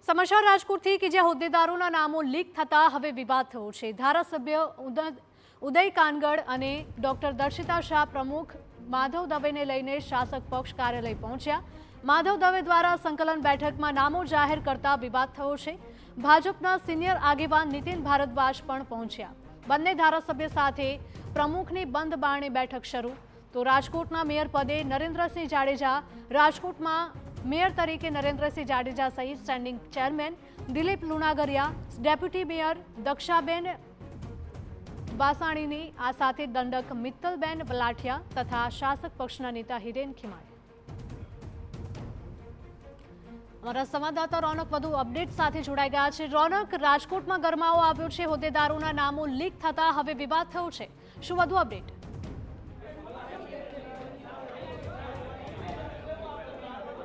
સમાચાર રાજકોટથી કે જ્યાં હોદ્દેદારોના નામો લીક થતા હવે વિવાદ થયો છે। ધારાસભ્ય ઉદય કાનગડ અને ડોક્ટર દર્શિતા શાહ પ્રમુખ માધવ દવેને લઈને શાસક પક્ષ કાર્યાલય પહોંચ્યા। માધવ દવે દ્વારા સંકલન બેઠકમાં નામો જાહેર કરતા વિવાદ થયો છે। ભાજપના સિનિયર આગેવાન નીતિન ભારદ્વાજ પણ પહોંચ્યા। બંને ધારાસભ્ય સાથે પ્રમુખની બંધ બારણે બેઠક શરૂ। તો રાજકોટના મેયર પદે નરેન્દ્રસિંહ જાડેજા, રાજકોટમાં મેયર તરીકે નરેન્દ્રસિંહ જાડેજા સહિત standing chairman Dilip Lunagariya, deputy mayor Dakshaben વાસાણીની આ સાથે દંડક મિત્તલબેન બલાઠિયા તથા શાસક પક્ષના નેતા હિરેન ખીમાણી। અમારા સંવાદદાતા રોનક વધુ અપડેટ સાથે જોડાઈ ગયા છે। રોનક, રાજકોટમાં ગરમાવો આવ્યો છે, હોદ્દેદારોના નામો લીક થતા હવે વિવાદ થયો છે, શું વધુ અપડેટ?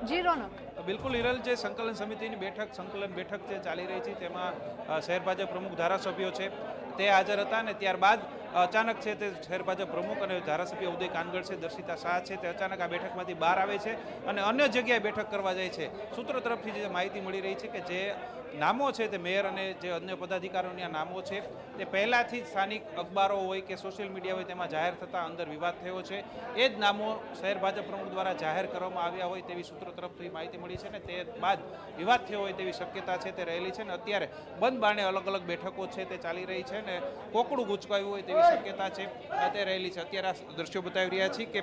જી રોનક, બિલકુલ હિરલ, જે સંકલન સમિતિની સંકલન બેઠક જે ચાલી રહી છે તેમાં શહેર ભાજપ પ્રમુખ ધારાસભ્યો છે તે હાજર હતા અને ત્યારબાદ અચાનક છે તે શહેર ભાજપ પ્રમુખ અને ધારાસભ્ય ઉદય કાનગડ છે, દર્શિતા શાહ છે, તે અચાનક આ બેઠકમાંથી બહાર આવે છે અને અન્ય જગ્યાએ બેઠક કરવા જાય છે। સૂત્રો તરફથી જે માહિતી મળી રહી છે કે જે નામો છે તે મેયર અને જે અન્ય પદાધિકારીઓના નામો છે તે પહેલાથી જ સ્થાનિક અખબારો હોય કે સોશિયલ મીડિયા હોય તેમાં જાહેર થતા અંદર વિવાદ થયો છે। એ જ નામો શહેર ભાજપ પ્રમુખ દ્વારા જાહેર કરવામાં આવ્યા હોય તેવી સૂત્રો તરફથી માહિતી મળી છે ને તે બાદ વિવાદ થયો હોય તેવી શક્યતા છે તે રહેલી છે ને અત્યારે બંધ બારણે અલગ અલગ બેઠકો છે તે ચાલી રહી છે ને કોકડું ગુચકાયું હોય તેવી શક્યતા છે તે રહેલી છે। અત્યારે આ દ્રશ્યો બતાવી રહ્યા છીએ કે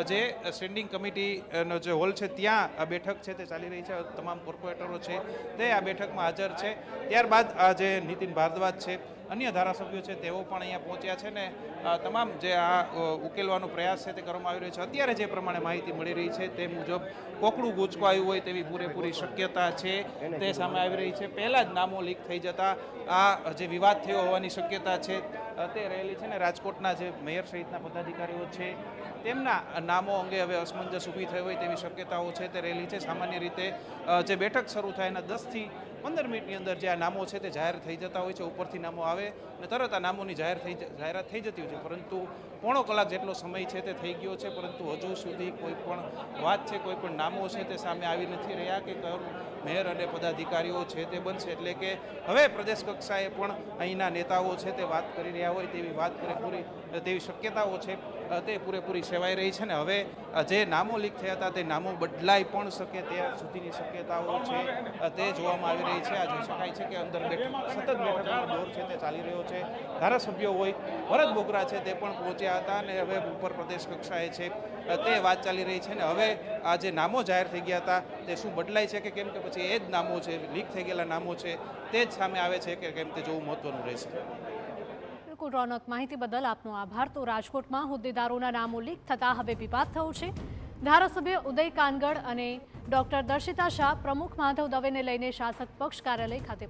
જે સ્ટેન્ડિંગ કમિટીનો જે હોલ છે ત્યાં આ બેઠક છે તે ચાલી રહી છે। તમામ કોર્પોરેટરો છે તે આ બેઠકમાં હાજર છે। ત્યારબાદ આ જે નીતિન ભારદ્વાજ છે, અન્ય ધારાસભ્યો છે તેઓ પણ અહીંયા પહોંચ્યા છે ને તમામ જે આ ઉકેલવાનો પ્રયાસ છે તે કરવામાં આવી રહ્યો છે। અત્યારે જે પ્રમાણે માહિતી મળી રહી છે તે મુજબ કોકડું ગુચકાયું હોય તેવી પૂરેપૂરી શક્યતા છે તે સામે આવી રહી છે। પહેલા જ નામો લીક થઈ જતા આ જે વિવાદ થયો હોવાની શક્યતા છે તે રહેલી છે ને રાજકોટના જે મેયર સહિતના પદાધિકારીઓ છે તેમના નામો અંગે હવે અસમંજસ ઊભી થઈ હોય તેવી શક્યતાઓ છે તે રહેલી છે। સામાન્ય રીતે જે બેઠક શરૂ થાય એના 10 થી 15 મિનિટની અંદર જે આ નામો છે તે જાહેર થઈ જતા હોય છે, ઉપરથી નામો આવે અને તરત આ નામોની જાહેરાત થઈ જતી હોય છે, પરંતુ પોણો કલાક જેટલો સમય છે તે થઈ ગયો છે પરંતુ હજુ સુધી કોઈ પણ વાત છે, કોઈ પણ નામો છે તે સામે આવી નથી રહ્યા કે કયો મેયર અને પદાધિકારીઓ છે તે બનશે। એટલે કે હવે પ્રદેશ કક્ષાએ પણ અહીંના નેતાઓ છે તે વાત કરી રહ્યા હોય તેવી શક્યતાઓ છે તે પૂરેપૂરી સેવાઈ રહી છે ને હવે જે નામો લીક થયા હતા તે નામો બદલાઈ પણ શકે ત્યાં સુધીની શક્યતાઓ છે તે જોવામાં આવી રહી છે। આ જોઈ શકાય છે કે અંદર સતત બેઠકનો દોર છે તે ચાલી રહ્યો છે। ધારાસભ્યો હોય, ભરત બોગરા છે તે પણ પહોંચ્યા હતા અને હવે ઉપર પ્રદેશ કક્ષાએ છે તે વાત ચાલી રહી છે ને હવે આ જે નામો જાહેર થઈ ગયા હતા તે શું બદલાય છે કે કેમ કે પછી એ જ નામો છે, લીક થઈ ગયેલા નામો છે તે જ સામે આવે છે કે કેમ તે જોવું મહત્વનું રહેશે। બિલકુલ રોનક, માહિતી બદલ આપનો આભાર। તો રાજકોટમાં હોદ્દેદારોના નામો લીક થતા હવે વિવાદ થયો છે। ધારાસભ્ય ઉદય કાનગડ અને ડોક્ટર દર્શિતા શાહ પ્રમુખ માધવ દવેને લઈને શાસક પક્ષ કાર્યાલય ખાતે